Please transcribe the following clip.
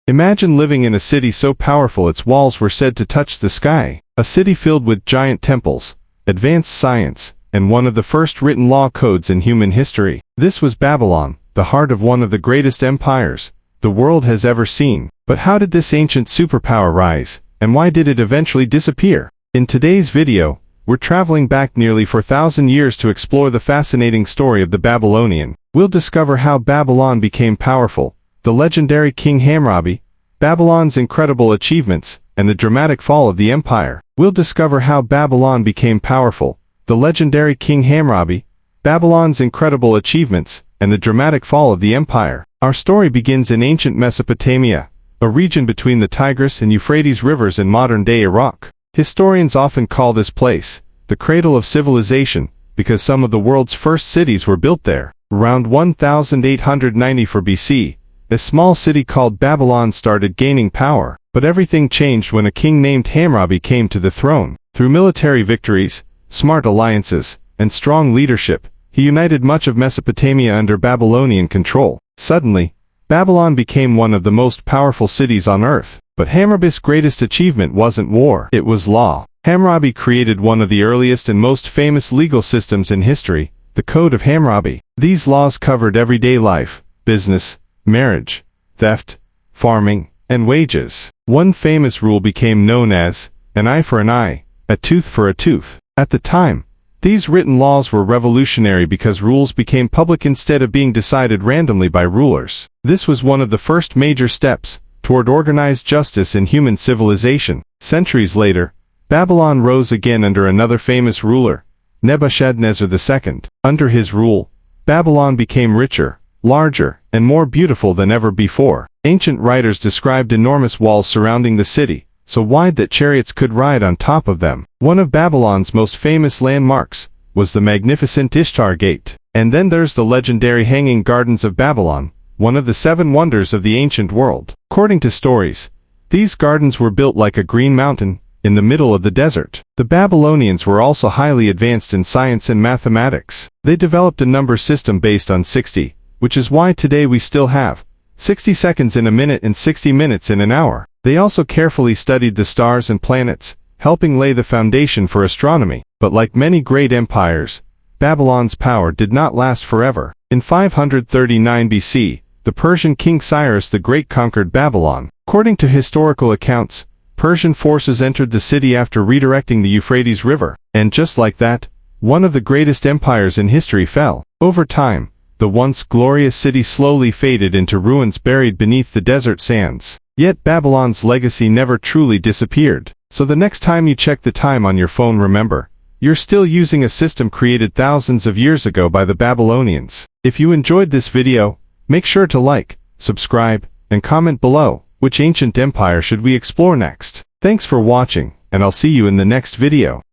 Imagine living in a city so powerful its walls were said to touch the sky. A city filled with giant temples, advanced science, and one of the first written law codes in human history. This was Babylon, the heart of one of the greatest empires the world has ever seen. But how did this ancient superpower rise, and why did it eventually disappear? In today's video, we're traveling back nearly 4,000 years to explore the fascinating story of the Babylonian. We'll discover how Babylon became powerful, the legendary King Hammurabi, Babylon's incredible achievements, and the dramatic fall of the empire. We'll discover how Babylon became powerful, the legendary King Hammurabi, Babylon's incredible achievements, and the dramatic fall of the empire. Our story begins in ancient Mesopotamia, a region between the Tigris and Euphrates rivers in modern-day Iraq. Historians often call this place the cradle of civilization because some of the world's first cities were built there. Around 1894 BC, a small city called Babylon started gaining power, but everything changed when a king named Hammurabi came to the throne. Through military victories, smart alliances, and strong leadership, he united much of Mesopotamia under Babylonian control. Suddenly, Babylon became one of the most powerful cities on earth. But Hammurabi's greatest achievement wasn't war, it was law. Hammurabi created one of the earliest and most famous legal systems in history, the Code of Hammurabi. These laws covered everyday life, business, marriage, theft, farming, and wages. One famous rule became known as an eye for an eye, a tooth for a tooth. At the time, these written laws were revolutionary because rules became public instead of being decided randomly by rulers. This was one of the first major steps toward organized justice in human civilization. Centuries later, Babylon rose again under another famous ruler, Nebuchadnezzar II. Under his rule, Babylon became richer, larger, and more beautiful than ever before. Ancient writers described enormous walls surrounding the city, so wide that chariots could ride on top of them. One of Babylon's most famous landmarks was the magnificent Ishtar Gate. And then there's the legendary Hanging Gardens of Babylon, one of the 7 wonders of the ancient world. According to stories, these gardens were built like a green mountain in the middle of the desert. The Babylonians were also highly advanced in science and mathematics. They developed a number system based on 60, which is why today we still have 60 seconds in a minute and 60 minutes in an hour. They also carefully studied the stars and planets, helping lay the foundation for astronomy. But like many great empires, Babylon's power did not last forever. In 539 BC, the Persian king Cyrus the Great conquered Babylon. According to historical accounts, Persian forces entered the city after redirecting the Euphrates River. And just like that, one of the greatest empires in history fell. Over time, the once glorious city slowly faded into ruins buried beneath the desert sands. Yet Babylon's legacy never truly disappeared. So the next time you check the time on your phone, remember, you're still using a system created thousands of years ago by the Babylonians. If you enjoyed this video, make sure to like, subscribe, and comment below. Which ancient empire should we explore next? Thanks for watching, and I'll see you in the next video.